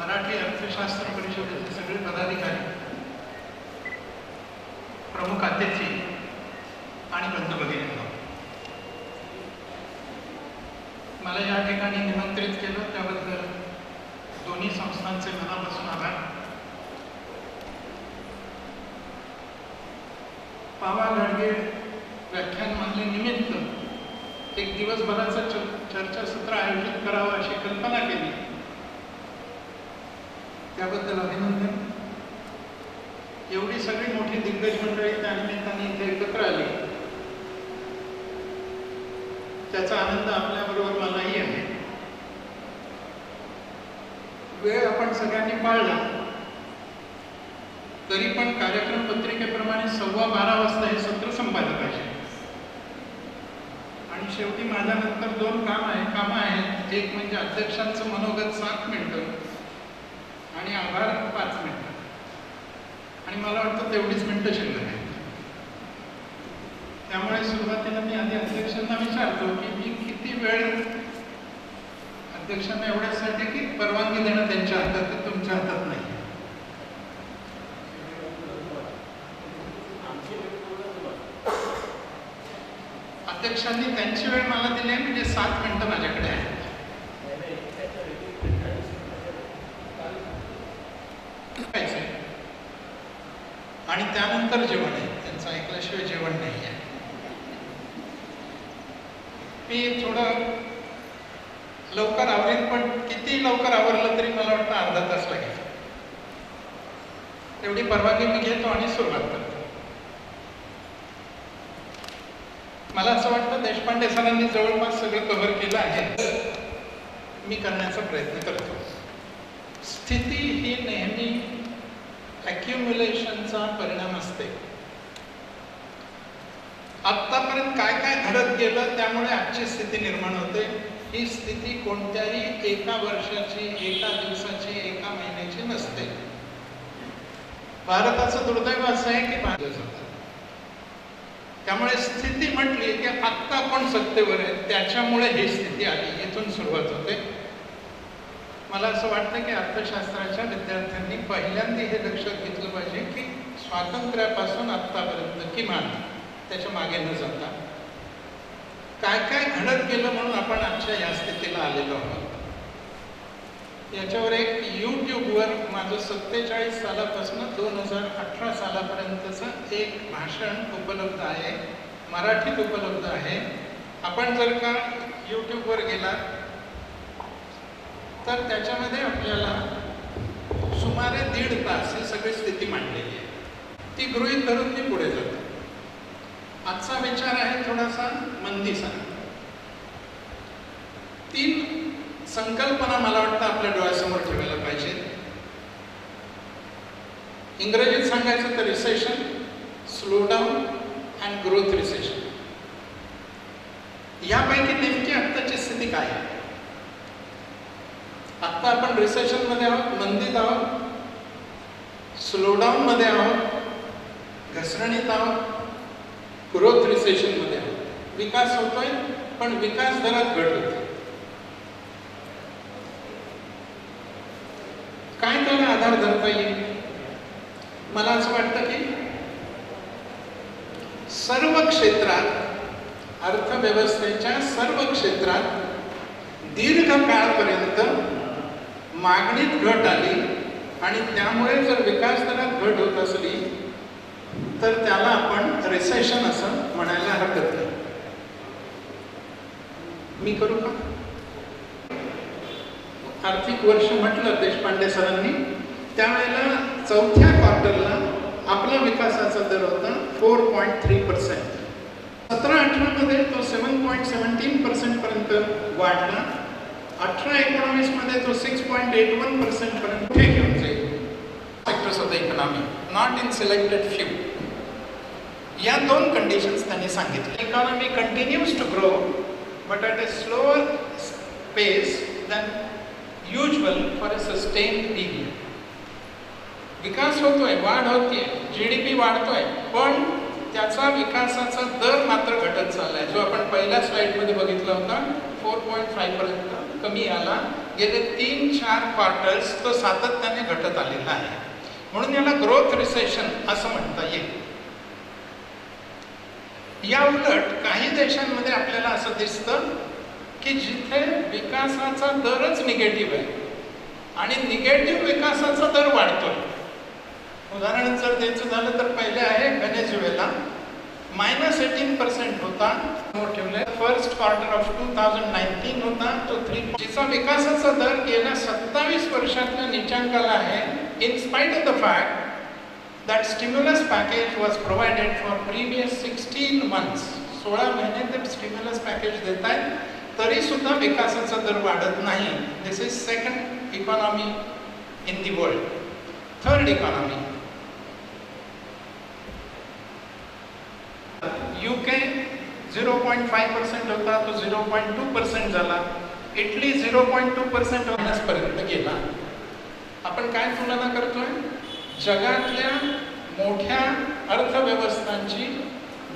मराठी अर्थशास्त्र परिषदेचे सगळे पदाधिकारी, प्रमुख अतिथी आणि बंधू भगिनींनो, मला या ठिकाणी निमंत्रित केलं त्याबद्दल दोन्ही संस्थांचे मनापासून आभार. पावा गाडगे व्याख्यानमाले निमित्त एक दिवसभराचं चर्चासत्र आयोजित करावं अशी कल्पना केली, त्याबद्दल अभिनंदन. एवढी सगळी मोठी दिग्गज मंडळी त्या निमित्ताने इथे एकत्र आली, त्याचा आनंद आपल्याबरोबर मलाही आहे. वेळ आपण सगळ्यांनी पाळला, तरी पण कार्यक्रम पत्रिकेप्रमाणे 12:15 वाजता हे सत्र संपायला पाहिजे. आणि शेवटी माझ्यानंतर दोन कामं आहेत. एक म्हणजे अध्यक्षांचं मनोगत 7 मिनिटं आणि आभार 5 मिनिटं, आणि मला वाटतं तेवढीच मिनिटं शिल्लक आहेत. त्यामुळे सुरुवातीला मी आधी अध्यक्षांना विचारतो की मी किती वेळ, अध्यक्षांना एवढ्यासाठी की परवानगी देणं त्यांच्या हातात आहे, तुमच्या हातात नाही. अध्यक्षांनी त्यांची वेळ मला दिली आहे, म्हणजे 7 मिनिटं माझ्याकडे आहेत. आणि त्यानंतर जेवण आहे, त्यांचं ऐकल्याशिवाय जेवण नाही आहे. मी थोडं लवकर आवरेन, पण किती लवकर आवरलं तरी मला वाटतं अर्धा तास लागेल. एवढी परवानगी मी घेतो आणि सुरुवात करतो. मला असं वाटतं देशपांडे सरांनी जवळपास सगळं कव्हर केलं आहे, मी करण्याचा प्रयत्न करतो. स्थिती ही नेहमी अॅक्युम्युलेशनचा परिणाम असते. आत्तापर्यंत काय काय घडत गेलं त्यामुळे आजची स्थिती निर्माण होते. ही स्थिती कोणत्याही एका वर्षाची, एका दिवसाची, एका महिन्याची नसते. भारताचं दुर्दैव असं आहे की त्यामुळे स्थिती म्हटली की आत्ता कोण सत्तेवर आहे त्याच्यामुळे ही स्थिती आली, इथून सुरुवात होते. मला असं वाटतं की अर्थशास्त्राच्या विद्यार्थ्यांनी पहिल्यांदा हे लक्षात घेतलं पाहिजे की स्वातंत्र्यापासून आत्तापर्यंत किमान त्याच्या मागे न जाता काय काय घडत गेलं म्हणून आपण आजच्या या स्थितीला आलेलो आहोत. याच्यावर एक यूट्यूबवर माझं 47 सालापासून 2018 सालापर्यंतचं एक भाषण उपलब्ध आहे, मराठीत उपलब्ध आहे. आपण जर का यूट्यूबवर गेला तर त्याच्यामध्ये आपल्याला सुमारे 1.5 तास ही सगळी स्थिती मांडलेली आहे. ती गृहीत धरून मी पुढे जातो. आजचा विचार आहे थोडासा मंदीचा. 3 संकल्पना मला वाटतं आपल्या डोळ्यासमोर ठेवायला पाहिजे. इंग्रजीत सांगायचं तर recession, slowdown and growth recession. यापैकी नेमकी आत्ताची स्थिती काय आहे? आत्ता आपण रिसेशन मध्ये आहोत, मंदीत आहोत, स्लोडाऊन मध्ये आहोत, घसरणीत आहोत, ग्रोथ रिसेशन मध्ये आहोत. विकास होतोय पण विकास दरात घट होते. काय त्याला आधार धरता येईल? मला असं वाटतं की सर्व क्षेत्रात, अर्थव्यवस्थेच्या सर्व क्षेत्रात दीर्घ काळापर्यंत मागणीत घट आली आणि त्यामुळे जर विकास दरात घट होत असली तर त्याला आपण रिसेशन असं म्हणायला हरकत नाही. मी करू का? आर्थिक वर्ष म्हटलं देशपांडे सरांनी, त्यावेळेला 4थ्या क्वार्टरला आपला विकासाचा दर होता 4.3%. 17-18 मध्ये तो 7.17% पर्यंत वाढला. 18-19 मध्ये तो 6.81% पर्यंत पुढे घेऊन जाईल. Sectors of the economy not in selected few. या 2 कंडिशन्स त्यांनी सांगितले. Economy continues to grow but at a slower pace than usual for a sustained period. विकास होतोय, वाढ होतीये, GDP वाढतोय, पण त्याचा विकासाचा दर मात्र घटत चाललाय. जो आपण पहिल्या स्लाइडमध्ये बघितला होता 4.5 पर्यंत कमी आला गेले 3-4 क्वार्टर्स तो सातत्याने घटत आलेला आहे. म्हणून याला ग्रोथ रिसेशन असं म्हणता येईल. या उलट काही देशांमध्ये आपल्याला असं दिसतं की जिथे विकासाचा दरच निगेटिव्ह आहे आणि निगेटिव्ह विकासाचा दर वाढतोय. उदाहरण जर द्यायचं झालं तर पहिले आहे व्हेनेझुएला, -18% होता, ठेवले फर्स्ट क्वार्टर ऑफ 2019 होता तो 3, जिचा विकासाचा दर गेल्या 27 वर्षातल्या नीचांकाला आहे. In spite of the fact that stimulus package was provided for previous 16 months. 16 महिने ते स्टिम्युलस पॅकेज देत आहेत, तरी सुद्धा विकासाचा दर वाढत नाही. This is second economy in the world. Third economy UK 0.5% होता तो 0.2% झाला. इटली 0.2% पर्यंत गेला. आपण काय तुलना करतोय? जगातल्या मोठ्या अर्थव्यवस्थांची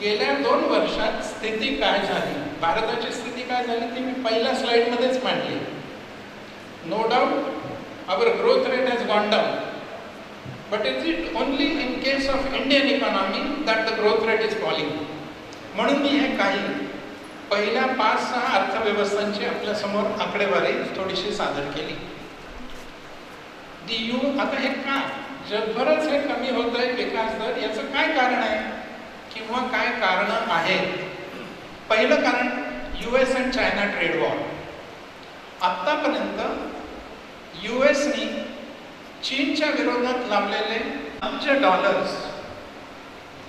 गेल्या 2 वर्षात स्थिती काय झाली, भारताची स्थिती काय झाली ती मी पहिल्या स्लाइडमध्येच मांडली. No doubt our growth rate has gone down, but is it only in case of Indian economy that the growth rate is falling. म्हणून मी हे काही पहिल्या 5-6 अर्थव्यवस्थांची आपल्या समोर आकडेवारी थोडीशी सादर केली. आता हे का जगभरच हे कमी होत आहे विकास दर, याचं काय कारण आहे किंवा काय कारण आहे? पहिलं कारण US आणि चायना ट्रेड वॉर. आतापर्यंत USनी चीनच्या विरोधात लावलेले अब्ज डॉलर्स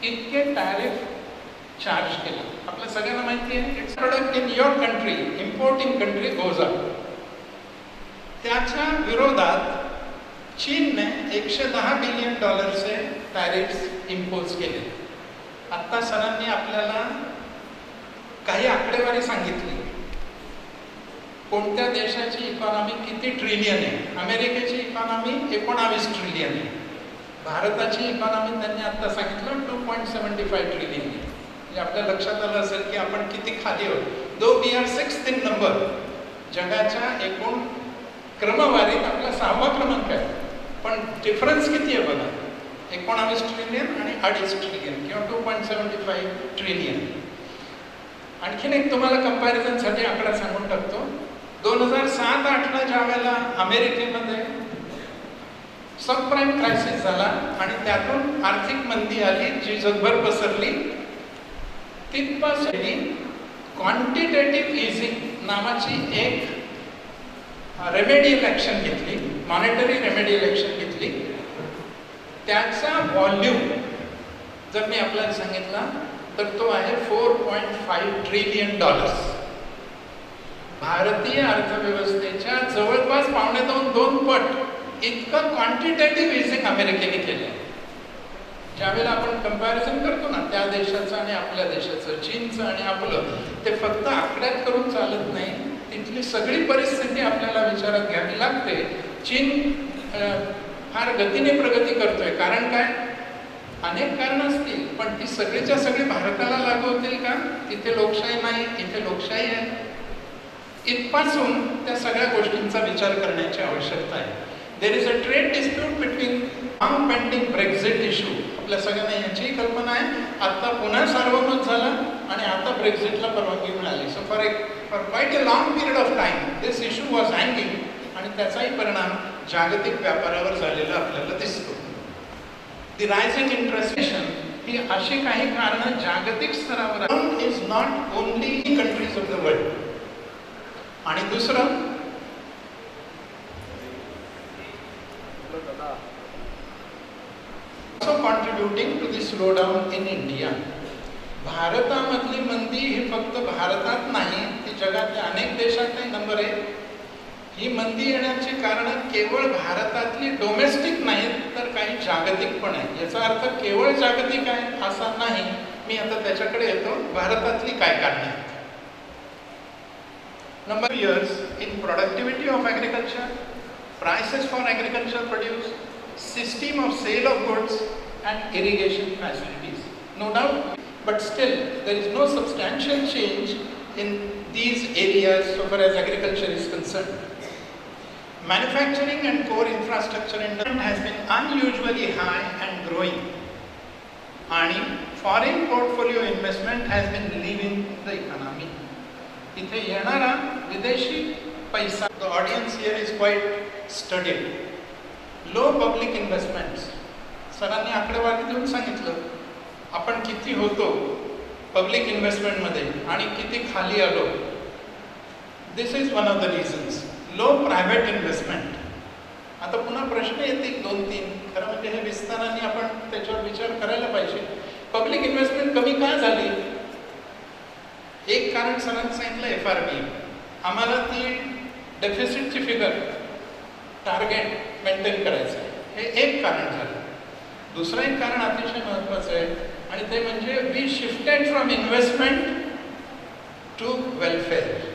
इतके टॅरिफ चार्ज केले. आपल्या सगळ्यांना माहिती आहे it's product in your country, importing country goes up. त्याच्या विरोधात चीनने $110 बिलियन टॅरिफ्स इम्पोज केले. आत्ता सरांनी आपल्याला काही आकडेवारी सांगितली. कोणत्या देशाची इकॉनॉमी किती ट्रिलियन आहे? अमेरिकेची इकॉनॉमी 19 ट्रिलियन आहे. भारताची इकॉनॉमी त्यांनी आत्ता सांगितलं 2.75 ट्रिलियन आहे. म्हणजे आपल्या लक्षात आलं असेल की आपण किती खाली आहोत. Though we are 6th in number, जगाच्या एकूण क्रमवारीत आपला 6वा क्रमांक आहे, पण डिफरन्स किती आहे बघा, 19 ट्रिलियन आणि 2.5 ट्रिलियन किंवा 2.75 ट्रिलियन. आणखीन एक तुम्हाला कंपॅरिझनसाठी आकडा सांगून टाकतो. 2007-8ला ज्या वेळेला अमेरिकेमध्ये सबप्राईम क्रायसिस झाला आणि त्यातून आर्थिक मंदी आली जी जगभर पसरली, तिथपासून क्वांटिटेटिव्ह इझिंग नावाची एक रेमेडियल ॲक्शन घेतली, मॉनिटरी रेमेडियल ॲक्शन घेतली. त्याचा व्हॉल्यूम जर मी आपल्याला सांगितला तर तो आहे $4.5 ट्रिलियन. भारतीय अर्थव्यवस्थेच्या जवळपास 2.5 पट इतकं क्वांटिटेटिव्ह इझिंग अमेरिकेने केलं. ज्यावेळेला आपण कंपॅरिझन करतो ना त्या देशाचं आणि आपल्या देशाचं, चीनचं आणि आपलं, ते फक्त आकड्यात करून चालत नाही, तिथली सगळी परिस्थिती आपल्याला विचारात घ्यावी लागते. चीन फार गतीने प्रगती करतोय, कारण काय? अनेक कारणं असतील, पण ती सगळीच्या सगळी भारताला लागू होतील का? तिथे लोकशाही नाही, इथे लोकशाही आहे. इथपासून त्या सगळ्या गोष्टींचा विचार करण्याची आवश्यकता आहे. There is a trade dispute between long pending Brexit issue. आपल्या सगळ्यांना याचीही कल्पना आहे. आता पुन्हा सार्वमत झाला आणि आता ब्रेक्झिटला परवानगी मिळाली. So for quiet a long period of time this issue was hanging आणि त्याचाही परिणाम जागतिक व्यापारावर झालेला आपल्याला दिसतो. दी रायझिंग इंटरेस्ट ही अशी काही कारणं जागतिक स्तरावर is not only countries of the world. आणि दुसरं also contributing to the slowdown in India. भारतामधली मंदी ही फक्त भारतात नाही, ती जगातल्या अनेक देशातही नंबर आहे. ही मंदी येण्याची कारणं केवळ भारतातली डोमेस्टिक नाहीत तर काही जागतिक पण आहे. याचा अर्थ केवळ जागतिक आहे असा नाही. मी आता त्याच्याकडे येतो. भारतातली काय कारणं आहेत? Number years in productivity of agriculture, prices for agricultural produce, system of sale of goods and irrigation facilities. No doubt, but still there is no substantial change in these areas so far as agriculture is concerned. Manufacturing and core infrastructure investment has been unusually high and growing. आणि foreign portfolio investment has been leaving the economy. इथे येणारा विदेशी पैसा, the audience here is quite studied. Low public investments. सरांनी आकडेवारी देऊन सांगितलं आपण किती होतो पब्लिक इन्व्हेस्टमेंटमध्ये आणि किती खाली आलो. This is one of the reasons. Low private investment. आता पुन्हा प्रश्न येतील 2-3. खरं म्हणजे हे विस्ताराने आपण त्याच्यावर विचार करायला पाहिजे. पब्लिक इन्व्हेस्टमेंट कमी का झाली? एक कारण सरांनी सांगितलं FRB. आम्हाला ती डेफिसिटची फिगर टार्गेट मेंटेन करायचं आहे, हे एक कारण झालं. दुसरं एक कारण अतिशय महत्त्वाचं आहे आणि ते म्हणजे we shifted from investment to welfare.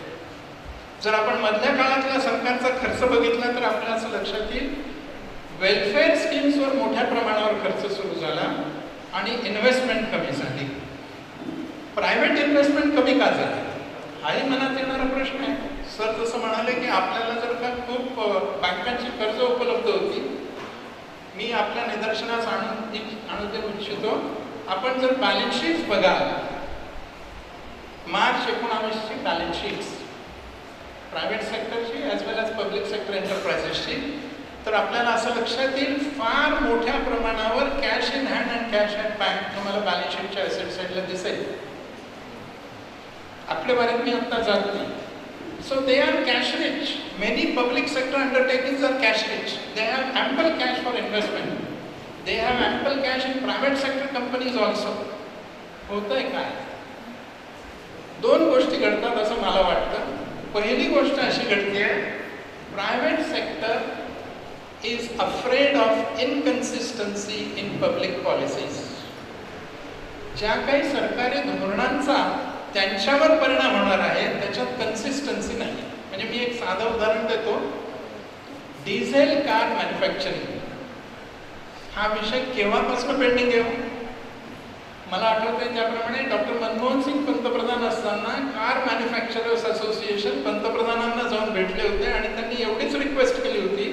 जर आपण मधल्या काळातला सरकारचा खर्च बघितला तर आपल्याला असं लक्षात येईल वेलफेअर स्कीम्सवर मोठ्या प्रमाणावर खर्च सुरू झाला आणि इन्व्हेस्टमेंट कमी झाली. प्रायव्हेट इन्व्हेस्टमेंट कमी का झाली हाही मनात येणारा प्रश्न आहे. सर जसं म्हणाले की आपल्याला जर का खूप बँकांची कर्ज उपलब्ध होती, मी आपल्या निदर्शनास आणू देऊ इच्छितो. आपण जर बॅलन्स शीट्स बघाल, मार्च 19ची बॅलन्स शीट्स प्रायव्हेट सेक्टरची as well as public sector एंटरप्राइजेसची, तर आपल्याला असं लक्षात येईल फार मोठ्या प्रमाणावर cash in hand and cash at bank तुम्हाला बॅलन्स शीटच्या ॲसेट साईडला दिसेल. आकडेवारीत मी आत्ता जात नाही. So they are cash rich. Many public sector undertakings are cash rich. They have ample cash for investment. They have ample cash in private sector companies also. होतंय काय? दोन गोष्टी घडतात असं मला वाटतं. पहिली गोष्ट अशी घडते आहे, private sector is afraid of inconsistency in public policies. ज्या काही सरकारी धोरणांचा त्यांच्यावर परिणाम होणार आहे त्याच्यात कन्सिस्टन्सी नाही. म्हणजे मी एक साधं उदाहरण देतो. डिझेल कार मॅन्युफॅक्चरिंग हा विषय केव्हापासून पेंडिंग आहे? मला आठवतंय त्याप्रमाणे डॉक्टर मनमोहन सिंग पंतप्रधान असताना कार मॅन्युफॅक्चरर्स असोसिएशन पंतप्रधानांना जाऊन भेटले होते आणि त्यांनी एवढीच रिक्वेस्ट केली होती,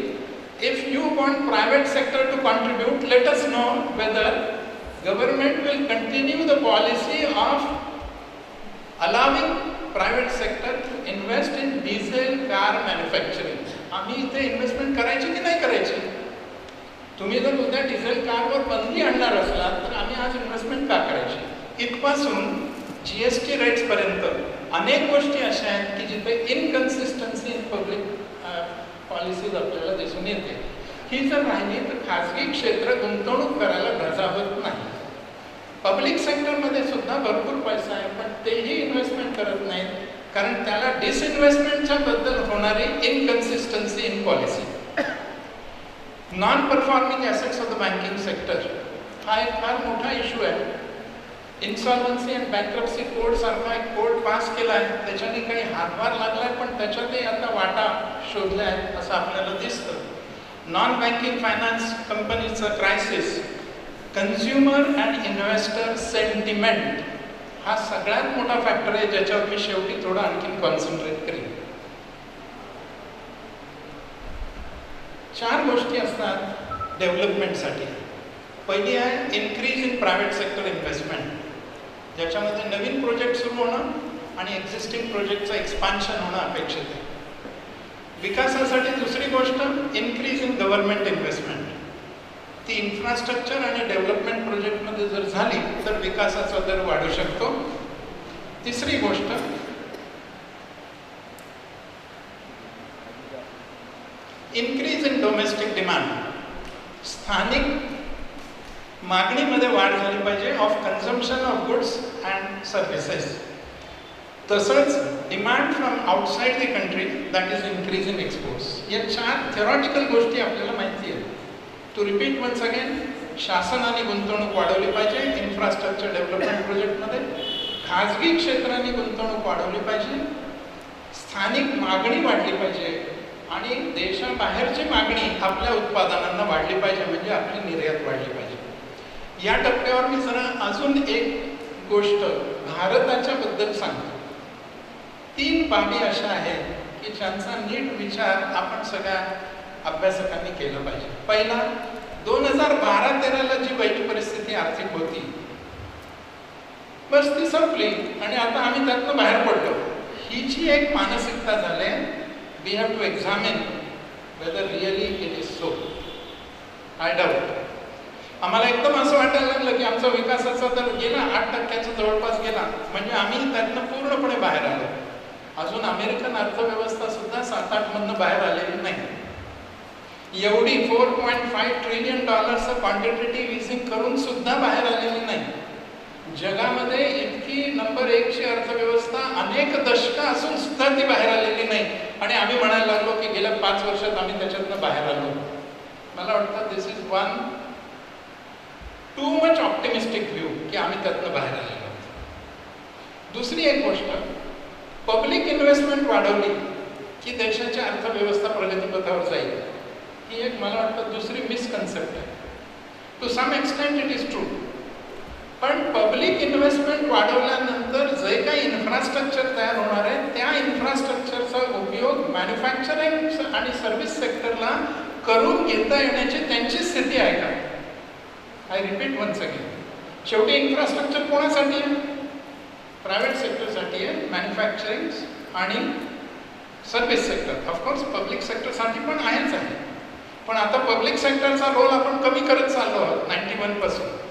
if you want private sector to contribute, let us know whether government will continue the policy of allowing private sector to invest in diesel car manufacturing. आम्ही इथे इन्व्हेस्टमेंट करायची की नाही करायची? तुम्ही जर उद्या डिझेल कारवर बंदी आणणार असलात तर आम्ही आज इन्व्हेस्टमेंट का करायची? इथपासून GST रेट्सपर्यंत अनेक गोष्टी अशा आहेत की जिथे इनकन्सिस्टन्सी इन पब्लिक पॉलिसीज आपल्याला दिसून येते. ही जर राहिली तर खाजगी क्षेत्र गुंतवणूक करायला धजावत नाही. पब्लिक सेक्टरमध्ये सुद्धा भरपूर पैसा आहे पण तेही इन्व्हेस्टमेंट करत नाहीत कारण त्याला डिसइन्व्हेस्टमेंटच्या बद्दल होणारी inconsistency in policy. Non performing assets of the banking sector हा एक फार मोठा इश्यू आहे. इन्सॉल्वन्सी अँड बँक्रप्सी कोड सारखा एक कोड पास केला आहे, त्याच्याने काही हातभार लागला आहे पण त्याच्यातही आता वाटा शोधल्या आहेत असं आपल्याला दिसतं. नॉन बँकिंग फायनान्स कंपनीचं crisis, consumer and investor sentiment हा सगळ्यात मोठा फॅक्टर आहे ज्याच्यावर मी शेवटी थोडं आणखी कॉन्सन्ट्रेट करेन. 4 गोष्टी असतात डेव्हलपमेंटसाठी. पहिली आहे increase in private sector investment, ज्याच्यामध्ये नवीन प्रोजेक्ट सुरू होणं आणि एक्झिस्टिंग प्रोजेक्टचं एक्सपान्शन होणं अपेक्षित आहे. विकासासाठी दुसरी गोष्ट इन्क्रीज इन गव्हर्नमेंट इन्व्हेस्टमेंट. ती इन्फ्रास्ट्रक्चर आणि डेव्हलपमेंट प्रोजेक्टमध्ये जर झाली तर विकासाचा दर वाढू शकतो. तिसरी गोष्ट इन्क्रीज इन डोमेस्टिक डिमांड. स्थानिक मागणीमध्ये वाढ झाली पाहिजे of consumption of goods and services. तसंच demand from outside the country, that is increase in exports. या 4 थेरॉटिकल गोष्टी आपल्याला माहिती आहेत. टू रिपीट वन्स अगेन, शासनाने गुंतवणूक वाढवली पाहिजे इन्फ्रास्ट्रक्चर डेव्हलपमेंट प्रोजेक्टमध्ये, खाजगी क्षेत्राने गुंतवणूक वाढवली पाहिजे, स्थानिक मागणी वाढली पाहिजे आणि देशाबाहेरची मागणी आपल्या उत्पादनांना वाढली पाहिजे म्हणजे आपली निर्यात वाढली पाहिजे. या टप्प्यावर मी जरा अजून एक गोष्ट भारताच्या बद्दल सांगतो. 3 बाबी अशा आहेत की ज्यांचा नीट विचार आपण सगळ्या अभ्यासकांनी केलं पाहिजे. पहिला, 2012-13ला जी वाईट परिस्थिती आर्थिक होती, बस ती संपली आणि आता आम्ही त्यातनं बाहेर पडलो. ही जी एक मानसिकता झाली, we have to examine whether really it is so. I doubt. आम्हाला एकदम असं वाटायला लागलं की आमचा विकासाचा दर गेला 8% जवळपास गेला, म्हणजे आम्ही त्यातनं पूर्णपणे बाहेर आलो. अजून अमेरिकन अर्थव्यवस्था सुद्धा 7-8 मधनं बाहेर आलेली नाही. एवढी $4.5 ट्रिलियन क्वांटिटेटिव्ह इझिंग करून सुद्धा बाहेर आलेली नाही. जगामध्ये इतकी नंबर 1ची अर्थव्यवस्था अनेक दशकं असून सुद्धा ती बाहेर आलेली नाही आणि आम्ही म्हणायला लागलो की गेल्या 5 वर्षात आम्ही त्याच्यातनं बाहेर आलो. मला वाटतं this is one too much optimistic view की आम्ही त्यातनं बाहेर आलेलो. दुसरी एक गोष्ट, पब्लिक इन्व्हेस्टमेंट वाढवली की देशाची अर्थव्यवस्था प्रगतीपथावर जाईल, ही एक मला वाटतं दुसरी मिसकन्सेप्ट आहे. To some extent it is true, पण पब्लिक इन्व्हेस्टमेंट वाढवल्यानंतर जे काही इन्फ्रास्ट्रक्चर तयार होणार आहे त्या इन्फ्रास्ट्रक्चरचा उपयोग मॅन्युफॅक्चरिंग आणि सर्व्हिस सेक्टरला करून घेता येण्याची त्यांची स्थिती आहे का? आय रिपीट वन्स अगेन, शेवटी इन्फ्रास्ट्रक्चर कोणासाठी आहे? प्रायव्हेट सेक्टरसाठी आहे, मॅन्युफॅक्चरिंग आणि सर्व्हिस सेक्टर. ऑफकोर्स पब्लिक सेक्टरसाठी पण आहेच आहे, पण आता पब्लिक सेक्टरचा रोल आपण कमी करत चाललो आहोत 91%.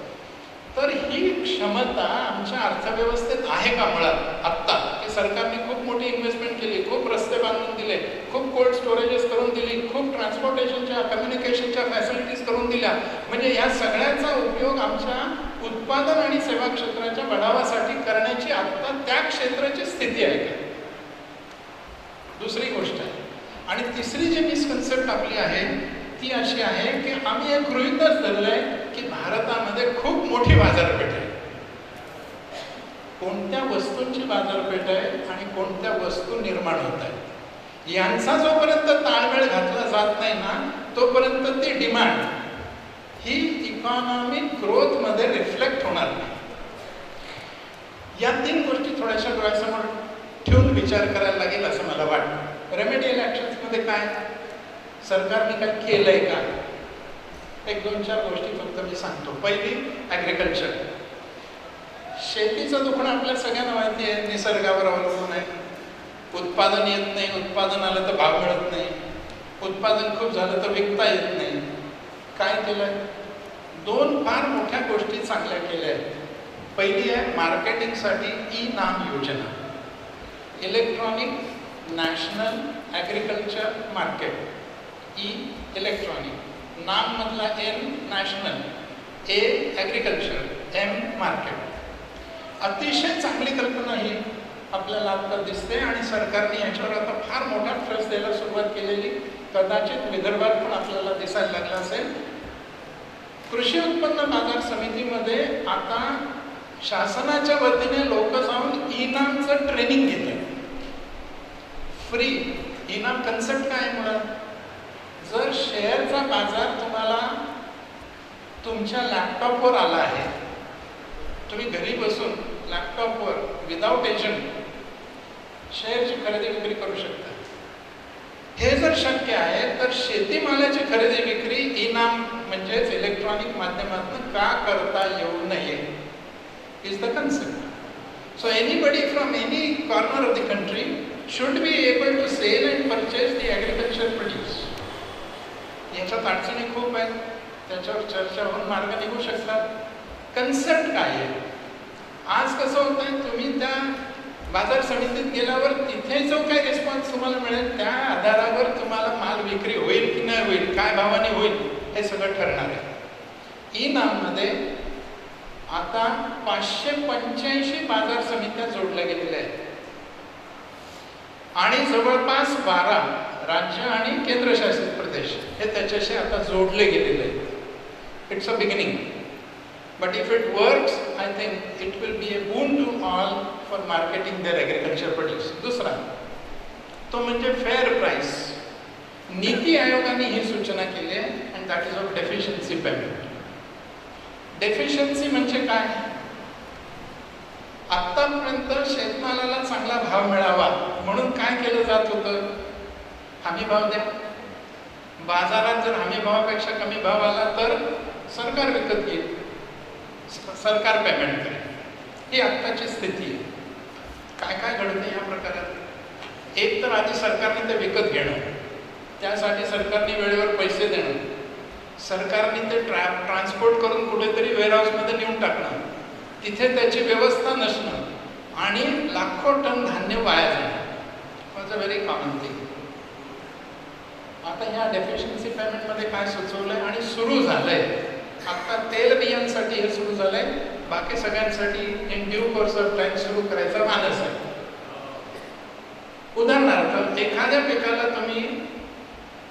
तर ही क्षमता आमच्या अर्थव्यवस्थेत आहे का मुळात आत्ता? की सरकारने खूप मोठी इन्व्हेस्टमेंट केली, खूप रस्ते बांधून दिले, खूप कोल्ड स्टोरेजेस करून दिली, खूप ट्रान्सपोर्टेशनच्या कम्युनिकेशनच्या फॅसिलिटीज करून दिल्या, म्हणजे या सगळ्याचा उपयोग आमच्या उत्पादन आणि सेवा क्षेत्राच्या बढावासाठी करण्याची आत्ता त्या क्षेत्राची स्थिती आहे का? दुसरी गोष्ट आहे. आणि तिसरी जी मिसकन्सेप्ट आपली आहे ती अशी आहे की आम्ही एक गृहीतच धरलंय की भारतामध्ये खूप मोठी बाजारपेठ आहे. कोणत्या वस्तूंची बाजारपेठ आहे आणि कोणत्या वस्तू निर्माण होत आहेत यांचा जोपर्यंत ताळमेळ घातला जात नाही ना, तोपर्यंत ती डिमांड ही इकॉनॉमिक ग्रोथमध्ये रिफ्लेक्ट होणार नाही. या 3 गोष्टी थोड्याशा डोळ्यासमोर ठेवून विचार करायला लागेल असं मला वाटतं. रेमेडियल ॲक्शन्समध्ये काय सरकारने काय केलंय का? 1-2-4 गोष्टी फक्त मी सांगतो. पहिली, ॲग्रिकल्चर. शेतीचं दुखणं आपल्या सगळ्यांना माहिती आहे, निसर्गावर अवलंबून आहे. उत्पादन येत नाही, उत्पादन आलं तर भाव मिळत नाही, उत्पादन खूप झालं तर विकता येत नाही. काय केलंय? 2 फार मोठ्या गोष्टी चांगल्या केल्या आहेत. पहिली आहे मार्केटिंगसाठी ई-नाम योजना, electronic national agriculture market. E electronic, नाम मधला N नॅशनल, ए ॲग्रिकल्चर, M मार्केट. अतिशय चांगली कल्पना ही आपल्याला आता दिसते आणि सरकारने याच्यावर आता फार मोठा ट्रस्ट द्यायला सुरुवात केलेली कदाचित विदर्भात पण आपल्याला दिसायला लागला असेल. कृषी उत्पन्न बाजार समितीमध्ये आता शासनाच्या वतीने लोक जाऊन ई-नामचं ट्रेनिंग घेतात फ्री. ई-नाम कन्सेप्ट काय मुळात? जर शेअरचा बाजार तुम्हाला तुमच्या लॅपटॉपवर आला आहे, तुम्ही घरी बसून लॅपटॉपवर विदाउट एजंट शेअरची खरेदी विक्री करू शकता. हे जर शक्य आहे तर शेतीमालाची खरेदी विक्री ई-नाम म्हणजेच इलेक्ट्रॉनिक माध्यमातून का करता येऊ नये is the concept. So anybody from any corner of the country should be able to sell and purchase the agriculture produce. याच्यात अडचणी खूप आहेत, त्याच्यावर चर्चा होऊन मार्ग निघू शकतात. कन्सेप्ट काय आहे? आज कसं होत आहे, तुम्ही त्या बाजार समितीत गेल्यावर तिथे जो काही रिस्पॉन्स तुम्हाला मिळेल त्या आधारावर तुम्हाला माल विक्री होईल की नाही होईल, काय भावाने होईल हे सगळं ठरणार आहे. ई-नाममध्ये आता 585 बाजार समित्या जोडल्या गेलेल्या आहेत आणि जवळपास 12 राज्य आणि केंद्रशासित प्रदेश हे त्याच्याशी आता जोडले गेलेले आहेत. It's a beginning, but if it works I think it will be a boon to all for marketing their agriculture produce. दुसरा तो म्हणजे फेअर प्राईस. नीती आयोगाने ही सूचना केली आहे and that is of deficiency payment. Deficiency म्हणजे काय? आतापर्यंत शेतमालाला चांगला भाव मिळावा म्हणून काय केलं जात होतं? हमी भाव द्या. बाजारात जर हमी भावापेक्षा कमी भाव आला तर सरकार विकत घेईल, सरकार पेमेंट करेल. ही आत्ताची स्थिती आहे. काय काय घडतं या प्रकारात? एक तर आधी सरकारने ते विकत घेणं, त्यासाठी सरकारने वेळेवर पैसे देणं, सरकारने ते ट्रान्सपोर्ट करून कुठेतरी वेअरहाऊसमध्ये नेऊन टाकणं, तिथे त्याची व्यवस्था नसणं आणि लाखो टन धान्य वाया जाणं. Was a very common thing. आता ह्या डेफिशियन्सी पेमेंटमध्ये काय सुचवलंय आणि सुरू झालंय, आता तेल बियांसाठी हे सुरू झालंय, बाकी सगळ्यांसाठी in due course of time सुरू करायचा मानस आहे. उदाहरणार्थ एखाद्या पिकाला तुम्ही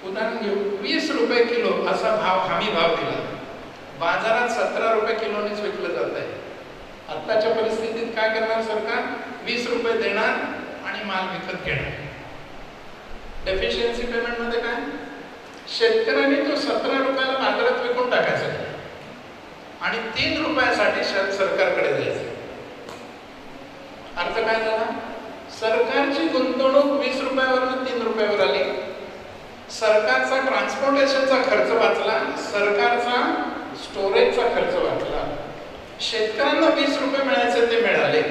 उदाहरण घेऊ 20 रुपये किलो असा भाव हमी भाव दिला, बाजारात 17 रुपये किलोनेच विकलं जात आहे. आत्ताच्या परिस्थितीत काय करणार सरकार? 20 रुपये देणार आणि माल विकत घेणार. डेफिशियन्सी पेमेंट मध्ये काय? शेतकऱ्यांनी तो 17 रुपयाला बाजारात विकून टाकायचा आणि 3 रुपयासाठी सरकारकडे द्यायचं. अर्थ काय झाला? सरकारची गुंतवणूक 20 रुपयावरून 3 रुपयावर आली, सरकारचा ट्रान्सपोर्टेशनचा खर्च वाचला, सरकारचा स्टोरेजचा खर्च वाचला, शेतकऱ्यांना 20 रुपये मिळायचे ते मिळाले,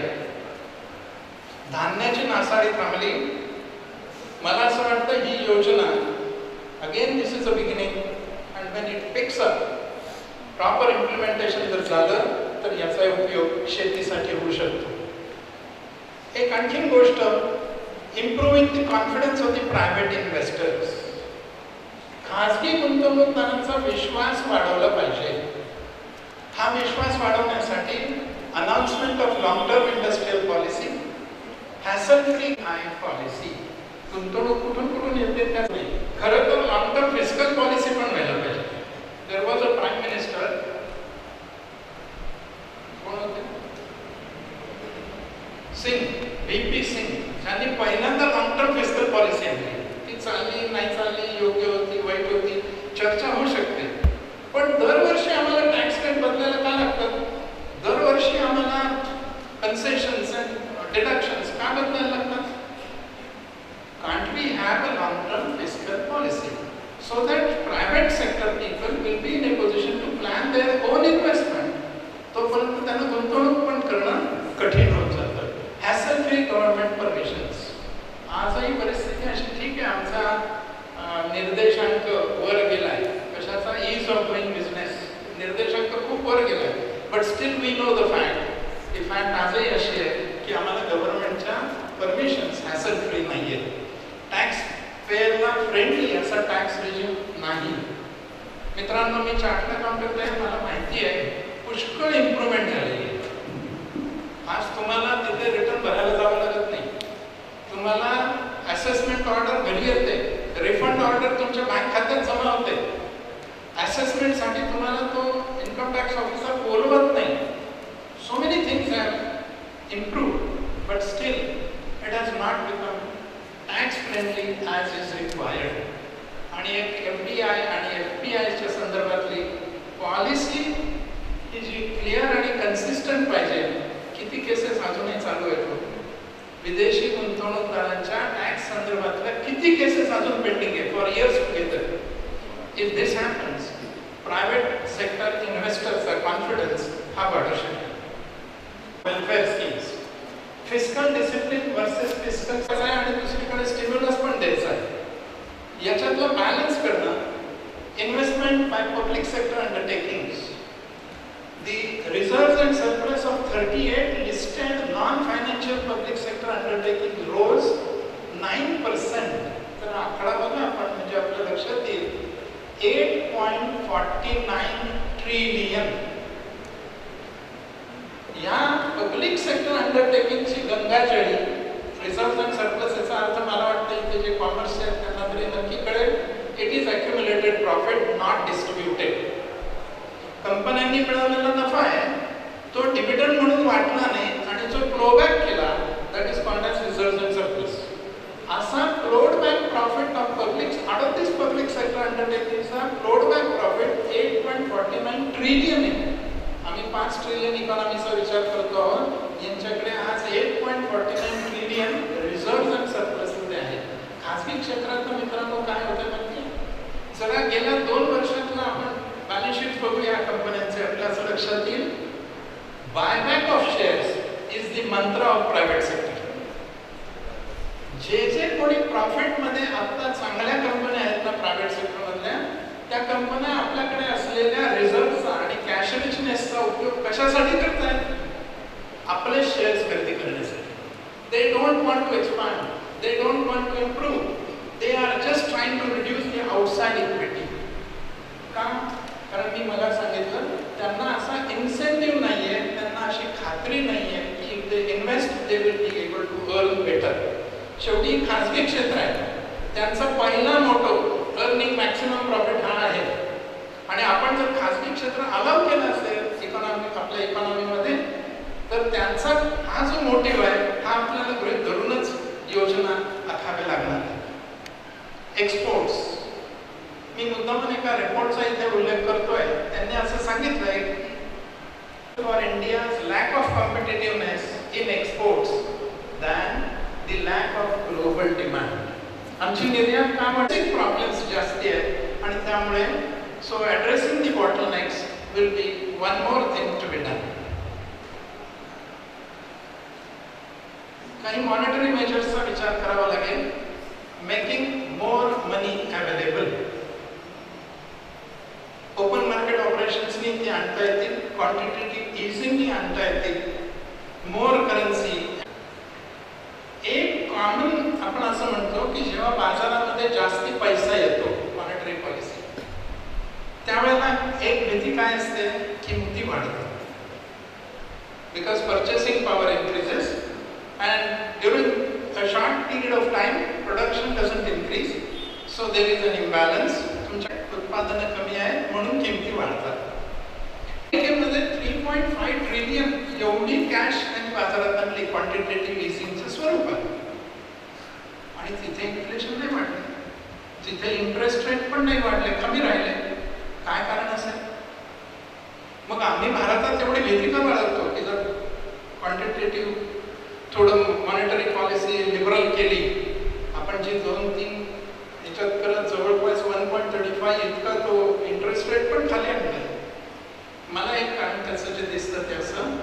धान्याची नासाडी थांबली. मला असं वाटतं ही योजना again this is a beginning and when it picks up, proper implementation जर झालं तर याचा उपयोग शेतीसाठी होऊ शकतो. एक आणखीन गोष्ट, improving the confidence of the private investors. खाजगी गुंतवणूकदारांचा विश्वास वाढवला पाहिजे. हा विश्वास वाढवण्यासाठी announcement of long term industrial policy, hassle free I policy. गुंतवणूक कुठून कुठून येते त्याच नाही. खरं तर लॉंग टर्म फिस्कल पॉलिसी पण व्हायला पाहिजे. There was a prime minister, कोण होते? सिंग, VP सिंग, ज्यांनी पहिल्यांदा लॉंग टर्म फिस्कल पॉलिसी आणली. ती चालली नाही चालली, योग्य होती वाईट होती, चर्चा होऊ शकते. पण दरवर्षी आम्हाला टॅक्स रेट बदलायला का लागतात? दरवर्षी आम्हाला कन्सेशन्स अँड डिडक्शन्स का बदलायला लागतात? Can't we have a long-term fiscal policy so that private sector people will be in a position to plan their own investment? तोपर्यंत त्यांना गुंतवणूक पण करणं कठीण होत जातं. Hassle free government permissions. आजही परिस्थिती अशी, ठीक आहे आमचा निर्देशांक वर गेलाय, कशाचा? ईज ऑफ डुईंग बिझनेस निर्देशांक खूप वर गेलाय, but still we know the fact. ती फॅक्ट आजही अशी आहे की आम्हाला गव्हर्नमेंटच्या परमिशन्स हॅसल फ्री नाही आहेत. टॅक्स पेअरला फ्रेंडली असा टॅक्स रेजिम नाही. मित्रांनो, मी चार्टर्ड अकाउंटंट आहे, मला माहिती आहे पुष्कळ इम्प्रूव्हमेंट झालेली आहे. आज तुम्हाला तिथे रिटर्न भरायला जावं लागत नाही, तुम्हाला असेसमेंट ऑर्डर घरी येते, रिफंड ऑर्डर तुमच्या बँक खात्यात जमा होते. असेसमेंटसाठी तुम्हाला तो इन्कम टॅक्स ऑफिसर बोलवत नाही. So many things have improved, but still it has not become tax friendly as is required. आणि एक FDI आणि FPIच्या संदर्भातली पॉलिसी ही जी क्लिअर आणि कन्सिस्टंट पाहिजे. किती केसेस अजूनही चालू आहेत, विदेशी गुंतवणूकदारांच्या टॅक्स संदर्भातल्या किती केसेस अजून पेंडिंग आहे for years together. If this happens, private sector इन्व्हेस्टर्सचा कॉन्फिडन्स हा वाढू शकेल. Welfare schemes, fiscal discipline versus fiscal आहे आणि दुसरीकडे स्टिम्युलस पण द्यायचा आहे. याच्यातलं बॅलन्स करणं, investment by public sector undertakings. The reserves and surplus of 38 listed non-financial public sector undertakings rose 9%. तर आकडा बघा आपण, म्हणजे आपल्या लक्षात येईल 8.49 ट्रिलियन. या पब्लिक सेक्टर अंडरटेकिंगची गंगाजळी, रिझर्व्ह अँड सरप्लस, याचा अर्थ मला वाटतं इथे जे कॉमर्स आहेत त्यांना तरी नक्की कळेल. It is accumulated profit not distributed. कंपन्यांनी मिळवलेला नफा आहे तो डिव्हिडंड म्हणून वाटला नाही आणि जो फ्लोबॅक केला, that is called as reserve and surplus. असा flowed back profit of public out of this public sector अंडरटेकिंगचा फ्लोड बॅक प्रॉफिट 8.49 ट्रिलियन आहे. आम्ही 5 ट्रिलियन इकॉनॉमीचा विचार करतो आहोत, यांच्याकडे आज 8.49 ट्रिलियन रिझर्व्ह अँड सरप्लस मध्ये आहे. खाजगी क्षेत्रात मित्रांनो गेल्या 2 वर्षातला आपण बॅलन्स शीट बघूया कंपन्यांचे, आपल्या असं लक्षात येईल buyback of shares is the मंत्र ऑफ प्रायव्हेट सेक्टर. जे कोणी प्रॉफिट मध्ये आता चांगल्या कंपन्या आहेत ना प्रायव्हेट सेक्टर मधल्या, त्या कंपन्या आपल्याकडे असलेल्या रिझर्व्हचा आणि कॅश रिचनेसचा उपयोग कशासाठी करतायत? आपले शेअर्स खरेदी करण्यासाठी. They don't want to expand, they don't want to improve, they are just trying to reduce the outside equity. का? कारण मी मला सांगितलं त्यांना असा इन्सेंटिव्ह नाहीये, त्यांना अशी खात्री नाहीये की if they invest they will be able to earn better. शेवटी खासगी क्षेत्र आहे, त्यांचा पहिला मोटो अर्निंग मॅक्सिमम प्रॉफिट हा आहे. आणि आपण जर खासगी क्षेत्र अलाव केलं असेल आपल्या इकॉनॉमीमध्ये, तर त्यांचा हा जो मोटिव्ह आहे हा आपल्याला गृहीत धरूनच योजना आखाव्या लागणार. एक्सपोर्ट्स, मी मुद्दामून एका रिपोर्टचा इथे उल्लेख करतोय. त्यांनी असं सांगितलंय for India's lack of competitiveness in exports than the lack of global demand. आमची निर्यात कामाचे प्रॉब्लेम्स जास्ती आहेत आणि त्यामुळे so addressing the bottlenecks will be one more thing to be done. काही मॉनिटरी मेजर्सचा विचार करावा लागेल. Making more money available. Open market ऑपरेशन्सनी ती आणता येतील, क्वांटिटेटिव्ह इझिंगनी आणता येतील, मोर करन्सी. एक कॉमन आपण असं म्हणतो की जेव्हा बाजारामध्ये जास्ती पैसा येतो मॉनिटरी पॉलिसी, त्यावेळेला एक भीती काय असते? किमती वाढतात. Because purchasing power increases and during a short period of time production doesn't increase, so there is an imbalance. तुमच्या उत्पादन कमी आहे म्हणून किमती वाढतात. अमेरिकेमध्ये 3.5 ट्रिलियन एवढी कॅश त्यांनी बाजारात आणली क्वांटिटेटिव्ह इझिंगचं स्वरूप आहे. आणि तिथे इन्फ्लेशन नाही वाढले, तिथे इंटरेस्ट रेट पण नाही वाढले, कमी राहिले. काय कारण असेल? मग आम्ही भारतात एवढी भीती का बाळगतो की जर क्वांटिटेटिव्ह थोडं मॉनिटरी पॉलिसी लिबरल केली, आपण जी 2-3 याच्यात करत जवळपास 1.35 इतका तो इंटरेस्ट रेट पण खाली आणला. मला एक कारण त्याचं जे दिसतं ते असं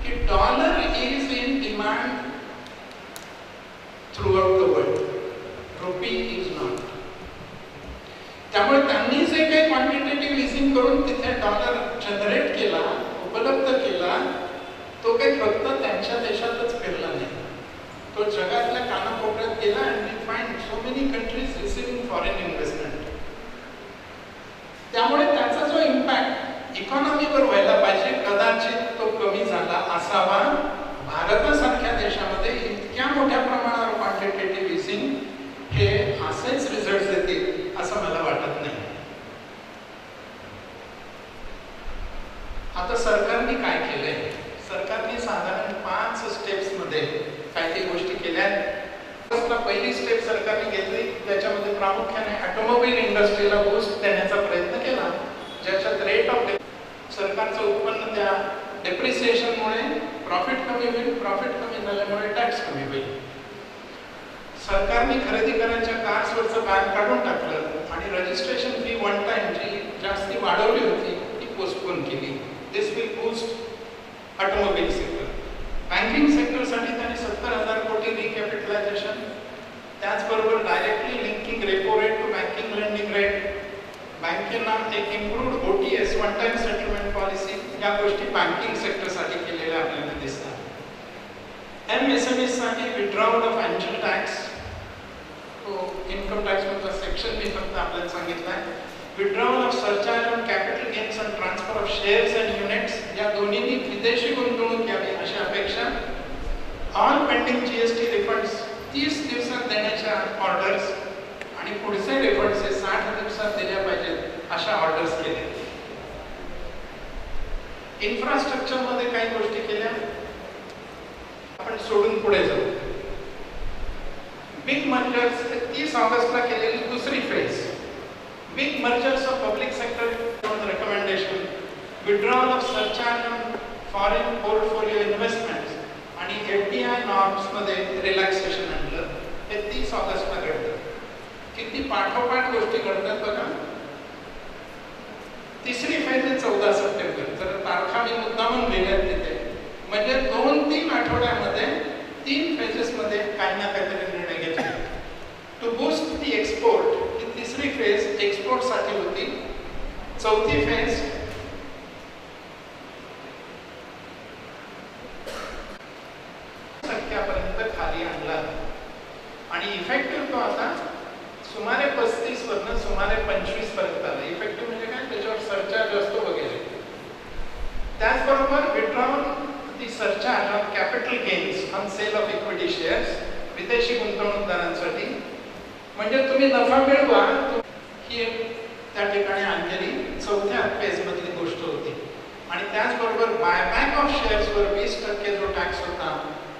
की dollar is in demand through out the world, RuPay is not. त्यामुळे त्यांनी जे काही क्वांटिटेटिव्ह इझिंग करून तिथे डॉलर जनरेट केला, उपलब्ध केला, तो काही फक्त त्यांच्या देशातच फिरला नाही, तो जगातल्या कानाकोपऱ्यात गेला. And we find so many countries receiving foreign investment. त्यामुळे त्याचा जो इम्पॅक्ट इकॉनॉमीवर व्हायला पाहिजे कदाचित तो कमी झाला असावा. भारतासारख्या देशामध्ये इतक्या मोठ्या प्रमाणावर क्वांटिटेटिव्ह इझिंग हे असेच रिझल्ट देतील असं मला वाटत नाही. आता सरकारने काय केलंय? सरकारने साधारण 5 स्टेप्समध्ये काही काही गोष्टी केल्या. पहिली स्टेप सरकारने घेतली, त्याच्यामध्ये प्रामुख्याने ऑटोमोबाईल इंडस्ट्रीला बूस्ट देण्याचा प्रयत्न केला, ज्याच्यात रेट ऑफ सरकारचं उत्पन्न त्या डेप्रिसिएशनमुळे प्रॉफिट कमी होईल, प्रॉफिट कमी झाल्यामुळे टॅक्स कमी होईल. सरकारने खरेदी करायच्या कार्सवरचं बॅन काढून टाकलं आणि रजिस्ट्रेशन फी वन टाइम जी जास्ती वाढवली होती ती पोस्टपोन केली. This will boost automobile sector. Banking सेक्टरसाठी त्यांनी 70,000 कोटी रिकॅपिटलायझेशन, त्याचबरोबर directly linking repo rate to banking lending rate, बँकेना एक improved OTS one time settlement policy, या गोष्टी बँकिंग सेक्टरसाठी केलेल्या आपल्याला दिसतात. MSME साठी withdrawal of angel tax, income tax मधला सेक्शन मी फक्त आपल्याला सांगितलं आहे. Withdrawal of surcharge on capital gains and transfer of shares and units, या दोन्हींनी विदेशी गुंतवणूक यावी अशी अपेक्षा. ऑल पेंडिंग GST रिफंड्स 30 दिवसात देण्याच्या ऑर्डर्स आणि पुढचे रिफंड्स 60 दिवसात दिल्या पाहिजेत अशा ऑर्डर्स केल्या. इन्फ्रास्ट्रक्चर मध्ये काही गोष्टी केल्या. आपण सोडून पुढे जाऊ. बिग मर्जर्स 30 ऑगस्टला केलेली दुसरी phase. Big mergers of public sector recommendation, withdrawal of surcharge on foreign portfolio investments आणि FDI नॉर्म्स मध्ये रिलॅक्सेशन आणलं. हे 30 ऑगस्टला घडलं. किती पाठोपाठ गोष्टी घडतात बघा. ते 14 सप्टेंबर. जर तारखा मी मुद्दामून लिहिल्यात तिथे, म्हणजे 2-3 आठवड्यामध्ये 3 फेजेसमध्ये काही ना काहीतरी निर्णय घेतले. टू बूस्ट दी एक्सपोर्ट ही तिसरी फेज एक्सपोर्टसाठी होती. चौथी फेज टक्क्यापर्यंत खाली आणला आणि इफेक्टिव्ह तो आता सुमारे 35 वरनं सुमारे 25 पर्यंत आला. इफेक्टिव्ह म्हणजे काय, त्याच्यावर सरचार्ज असतो वगैरे. त्याचबरोबर withdrawal the surcharge on capital gains on sale of equity shares विदेशी गुंतवणूकदारांसाठी, म्हणजे तुम्ही नफा मिळवा, ही त्या ठिकाणी आणलेली चौथ्या फेजमधली गोष्ट होती. आणि त्याचबरोबर बायबॅक ऑफ शेअर्सवर 20% जो टॅक्स होता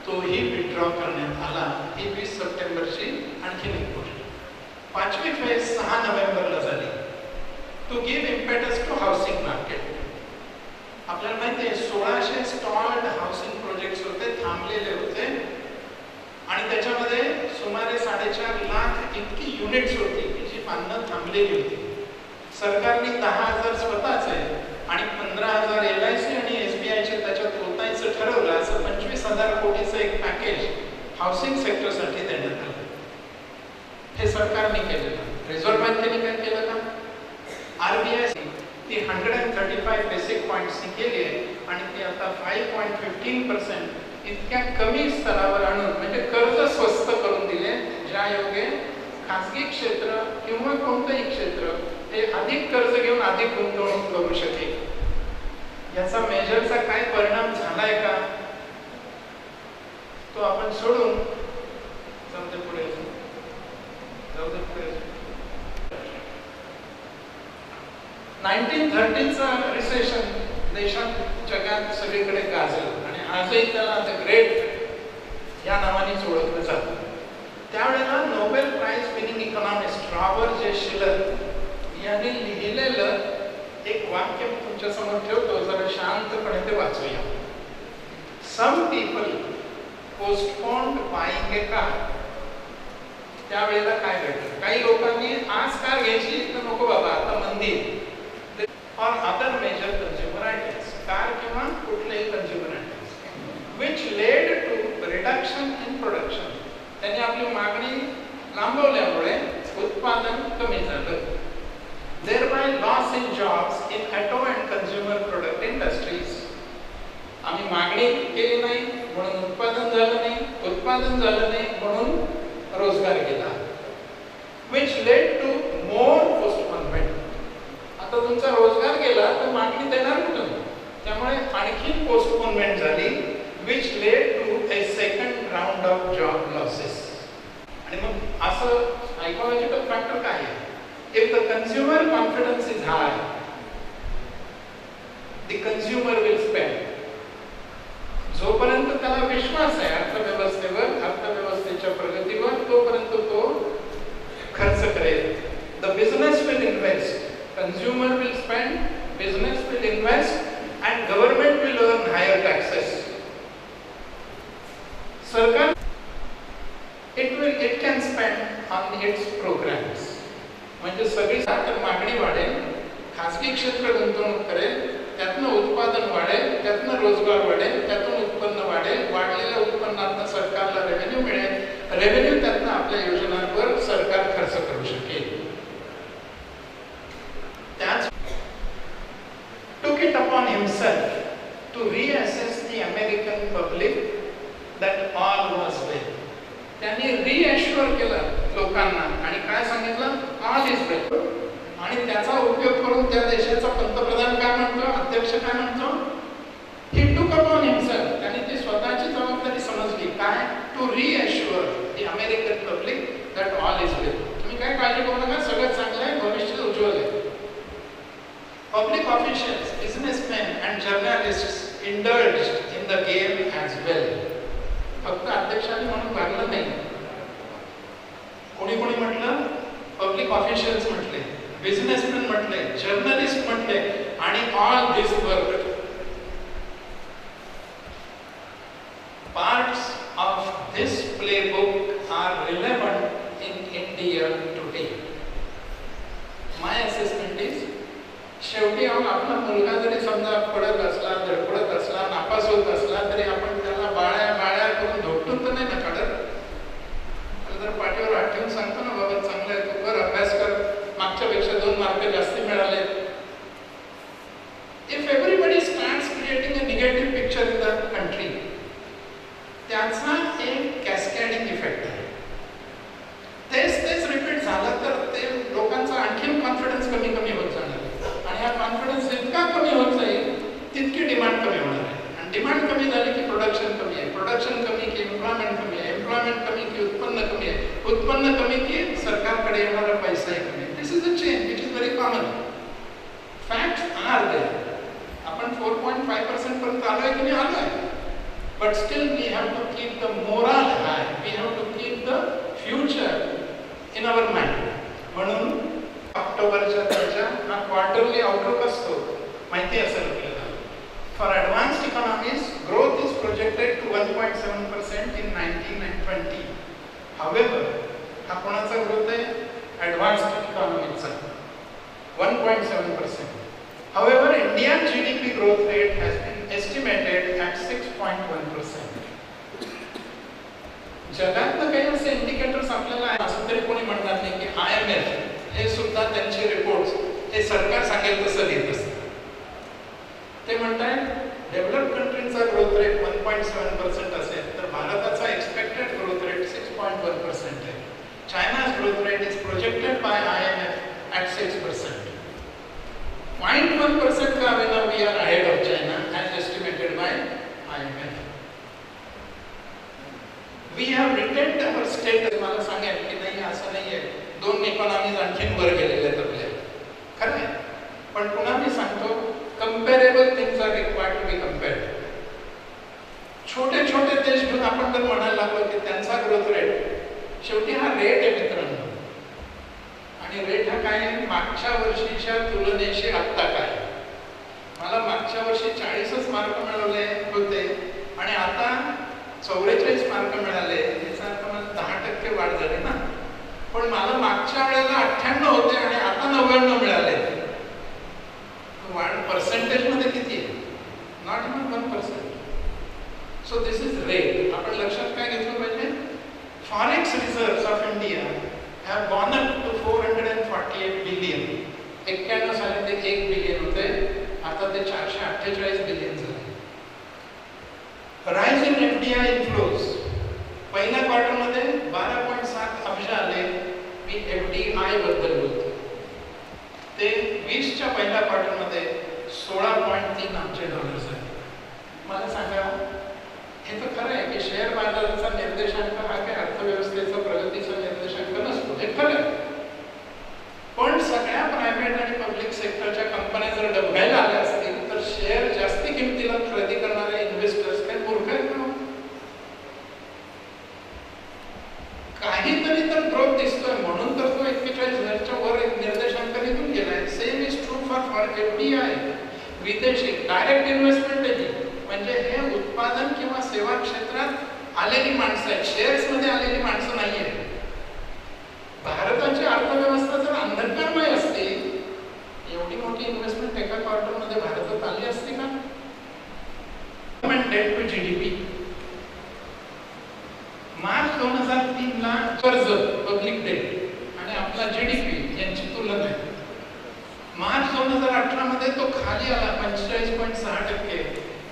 तोही विड्रॉ करण्यात आला. ही 20 सप्टेंबरची आणखी एक गोष्ट. पाचवी फेज 6 नोव्हेंबरला झाली. To give impetus to housing market. आपल्याला माहिती आहे 1600 स्टॉल्ड हाऊसिंग प्रोजेक्ट्स होते, थांबलेले होते आणि त्याच्यामध्ये सुमारे 4.5 लाख इतकी युनिट्स होती की जी बांधणं थांबलेली होती. सरकारने 10,000 स्वतःचे आणि 15,000 LIC आणि SBIचे त्याच्यात ओतायचं ठरवलं. असं 25,000 कोटीचं एक पॅकेज हाऊसिंग सेक्टरसाठी देण्यात आलं. हे सरकारने केलेलं. रिझर्व्ह बँकेने काय केलं का, RBI ती 135 बेसिक पॉईंट्सनी केली आहे आणि ती आता 5.15% इतक्या कमी स्तरावर आणून, म्हणजे कर्ज स्वस्त करून दिले, ज्या योगे खासगी क्षेत्र किंवा कोणतंही क्षेत्र हे अधिक कर्ज घेऊन अधिक गुंतवणूक करू शकेल. याचा मेजरचा काय परिणाम झालाय का तो आपण सोडून जाऊ दे पुढे. 1930चा रिसेशन देशात जगात सगळीकडे गाजलं आणि आजही त्याला द ग्रेट या नावानेच ओळखलं जातं. त्यावेळेला Nobel prize winning economist Robert J Shiller यांनी लिहिलेलं एक वाक्य मी तुमच्या समोर ठेवतो, जरा शांतपणे ते वाचूया. सम पीपल पोस्टपोन्ड बाईंग ए कार. त्यावेळेला काय घडलं, काही लोकांनी आज कार घ्यायची तर नको बाबा आता मंदी, और other major consumer items, car किंवा कुठलेही consumer items, which led to reduction in production. त्यांनी आपली मागणी लांबवल्यामुळे उत्पादन कमी झालं. thereby loss in jobs in auto and consumer product industries. आम्ही मागणी केली नाही म्हणून उत्पादन झालं नाही, उत्पादन झालं नाही म्हणून रोजगार गेला. which led to more postponement. आता तुमचा रोजगार गेला तर मागणी देणार कुठून, त्यामुळे आणखी पोस्टपोनमेंट झाली. which led to a second round of job losses. आणि मग असं सायकोलॉजिकल फॅक्टर काय आहे, if the consumer confidence is high, the consumer will spend. जोपर्यंत त्याला विश्वास आहे अर्थव्यवस्थेवर, अर्थव्यवस्थेच्या प्रगतीवर, तोपर्यंत तो खर्च करेल. The business will invest, consumer will spend, business will invest and government will earn higher taxes. सरकार it can spend on its programs. म्हणजे सगळी साखर मागणी वाढेल, खासगी क्षेत्र गुंतवणूक करेल, त्यातनं उत्पादन वाढेल, त्यातनं रोजगार वाढेल, त्यातून उत्पन्न वाढेल, वाढलेल्या उत्पन्नातनं सरकारला रेव्हेन्यू मिळेल, रेव्हेन्यू त्यातनं आपल्या योजनांवर सरकार खर्च करू शकेल. त्याच took it upon himself to reassess the American public that all was well. त्यांनी रिअश्युअर केलं लोकांना आणि काय सांगितलं, ऑल इज वेल. आणि त्याचा उपयोग करून त्या देशाचा पंतप्रधान काय म्हणतो, अध्यक्ष काय म्हणतो, ही टूक अपॉन हिमसेल्फ. त्यांनी ती स्वतःची जबाबदारी समजली. काय, to reassure the American public that all is well. तुम्ही काय काळजी करू नका, सगळं चांगलं आहे, भविष्य उज्ज्वल आहे. Public officials, businessman and journalists indulged in the game as well. फक्त अध्यक्षांनी म्हणून भागलं नाही, कोणी कोणी म्हटलं, पब्लिक ऑफिशियल्स म्हटले, बिझनेसमॅन म्हटले, जर्नलिस्ट म्हटले आणि all this work. Parts of this playbook are relevant in India today. My assessment is शेवटी आपला मुलगा जरी समजा पडत असला, धडपडत असला, नापास होत असला तरी आपण त्याला बाळ्या बाळ्या करून धोपटून तर नाही ना काढत. जर पाठीवर हात ठेवून सांगतो ना, बाबा चांगलं आहे, तू कर, अभ्यास कर, मागच्या पेक्षा 2 मार्क जास्ती मिळाले. If everybody starts creating a negative picture in the country, त्याचा एक कॅस्कॅडिंग इफेक्ट आहे. तेच रिपीट झालं तर ते लोकांचा आणखीन कॉन्फिडन्स कमी होत जाणार, आणि हा कॉन्फिडन्स जितका कमी होत जाईल तितकी डिमांड कमी होणार आहे. आणि डिमांड कमी झाली की प्रोडक्शन कमी आहे, प्रोडक्शन कमी की एम्प्लॉयमेंट कमी आहे, एम्प्लॉयमेंट कमी की उत्पन्न कमी आहे, उत्पन्न कमी की सरकारकडे येणारा पैसाही कमी आहे. This is a change which is very common. Facts are there. आपण 4.5% पर्यंत आलोय की नाही आलोय, but still we have to keep the moral high, we have to keep the future in our mind. म्हणून ऑक्टोबरच्या त्याच्या हा क्वार्टरली आउटलुक असतो, माहिती असेल आपल्याला. For advanced economies growth is projected to 1.7% in 19 and 20. However हा कोणाचा ग्रोथ आहे? ॲडव्हान्स्ड इकॉनॉमीजचा 1.7%. However, India's GDP growth rate has been estimated at 6.1%. जगातलं काही असे इंडिकेटर्स आपल्याला असं तरी कोणी म्हणणार नाही की IMF हे सुद्धा त्यांचे रिपोर्ट्स हे सरकार सांगेल तसं देत असतं. ते म्हणतात डेव्हलप कंट्रीचा ग्रोथ रेट 1.7% असेल तर भारताचा एक्सपेक्टेड ग्रोथ रेट 6.1% आहे. चायना's growth rate is projected by IMF at 6%. 0.1% का होईना we are ahead of China as estimated by IMF. We have retained our status. मला सांगेल की नाही असं नाहीये 2 इकॉनॉमीज आणखीन वर गेलेले आहेत आपल्या, खरं आहे. पण पुन्हा मी सांगतो comparable things are required to be compared. छोटे छोटे देश घेऊन आपण जर म्हणायला लागलो की त्यांचा ग्रोथ रेट, शेवटी हा रेट आहे मित्रांनो, आणि रेट हा काय आहे? मागच्या वर्षीच्या तुलनेशी आत्ता काय. मला मागच्या वर्षी 40च मार्क मिळवले होते आणि आता 44 मार्क मिळाले, याचा अर्थ मला 10% वाढ झाली ना. पण मला मागच्या वेळेला 98 होते आणि आता 99 मिळाले. वाढ पर्सेंटेज मध्ये किती आहे? Not even 1%. So this is rate. आपण लक्षात काय घेतलं पाहिजे? Forex reserves of India have gone up to 448 billion. 91 साली ते 1 बिलियन होते, आता ते 448 बिलियन झाले. राइज इन FDI इन्फ्लोज पहिल्या क्वार्टरमध्ये 12.7 अब्ज आले. मी FDI बद्दल बोलतो. ते 20च्या पहिल्या क्वार्टरमध्ये 16.3 अब्ज डॉलर्स आहे. मला सांगा, हे तर खरं आहे की शेअर बाजाराचा निर्देशांक हा काय अर्थव्यवस्थेचा प्रगतीचा निर्देशांक नसतो, हे खरं आहे. पण सगळ्या प्रायव्हेट आणि पब्लिक सेक्टरच्या कंपन्या जर डबघायला आल्या असतील तर शेअर जास्ती किमतीला खरेदी करणारे इन्व्हेस्टर्स काय मूर्ख आहेत का? काहीतरी तर ग्रोथ दिसतोय म्हणून तर तो 41,000च्या वर एक निर्देशांक निघून गेलाय. Same is true for FDI. विदेशी डायरेक्ट इन्व्हेस्टमेंट आहे, म्हणजे हे उत्पादन किंवा सेवा क्षेत्रात आलेली माणसं आहेत, शेअर्स मध्ये आलेली माणसं नाहीये. भारताची अर्थव्यवस्था जर अंधकारमय असती, एवढी मोठी इन्व्हेस्टमेंट एका क्वार्टर मध्ये भारतात आली असती का? डेट टू GDP मार्च 2003 ला कर्ज पब्लिक डेट आणि आपला GDP यांची तुलना आहे. मार्च 2018 मध्ये तो खाली आला 45.6%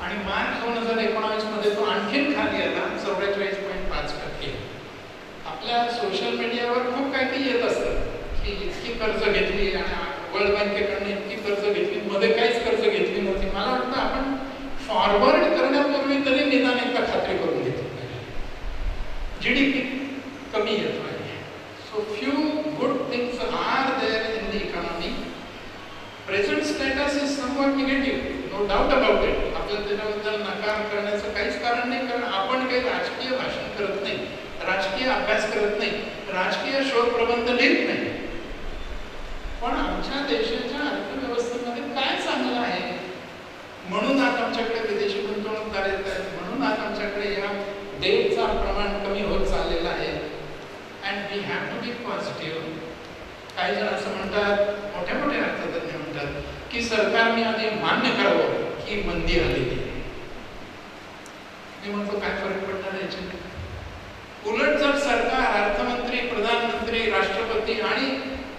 आणि मार्च 2019 मध्ये तो आणखीन खाली आला 44.5%. आपल्या सोशल मीडियावर खूप काही येत असतं की इतकी कर्ज घेतली आणि वर्ल्ड बँकेकडनं इतकी कर्ज घेतली, मध्ये काहीच कर्ज घेतली नव्हती. मला वाटतं आपण फॉरवर्ड करण्यापूर्वी तरी निदान एकदा खात्री करून घेतली पाहिजे. GDP कमी येतोय. So few good things are there in the economy. Present status is somewhat negative, no doubt about it. आपल्याला त्याच्याबद्दल नकार करण्याचं काहीच कारण नाही, कारण आपण काही राजकीय भाषण करत नाही, राजकीय अभ्यास करत नाही, राजकीय शोध प्रबंध लिहित नाही. पण आमच्या देशाच्या अर्थव्यवस्थेमध्ये काय चांगलं आहे म्हणून आज आमच्याकडे विदेशी गुंतवणूकदार येत आहेत, म्हणून आज आमच्याकडे या डेटचा प्रमाण कमी होत चाललेलं आहे. And we have to be positive. काही जण असं म्हणतात, मोठ्या मोठ्या अर्थतज्ञ म्हणतात की सरकारने आधी मान्य करावं की मंदी आलेली आहे. मी म्हणतो काय फरक पडणार याच्यात? उलट जर सरकार, अर्थमंत्री, प्रधानमंत्री, राष्ट्रपती आणि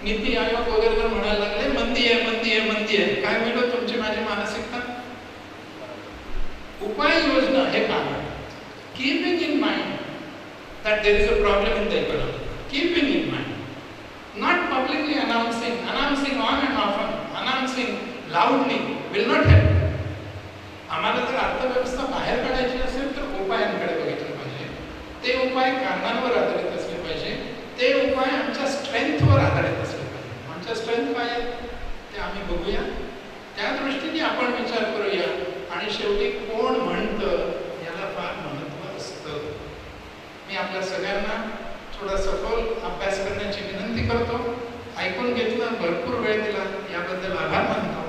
नीती आयोग वगैरे जर म्हणायला लागले मंदी आहे, मंदी आहे, मंदी आहे, काय होईल तुमची माझी मानसिकता? उपाययोजना हे काम आहे. Keeping in mind that there is a problem in the economy, keeping in mind, not publicly announcing on and often, announcing loudly will not help. आम्हाला जर अर्थव्यवस्था बाहेर काढायची असेल तर उपायांकडे बघितलं पाहिजे. ते उपाय कारणांवर आधारित असले पाहिजे. ते उपाय आमच्या स्ट्रेंथवर आधारित असले पाहिजे. आमच्या स्ट्रेंथ काय आहे ते आम्ही बघूया, त्या दृष्टीने आपण विचार करूया आणि शेवटी कोण म्हणतं याला फार महत्त्व असतं. मी आपल्या सगळ्यांना थोडा सखोल अभ्यास करण्याची विनंती करतो. ऐकून घेतलं, भरपूर वेळ दिला याबद्दल आभार मानतो.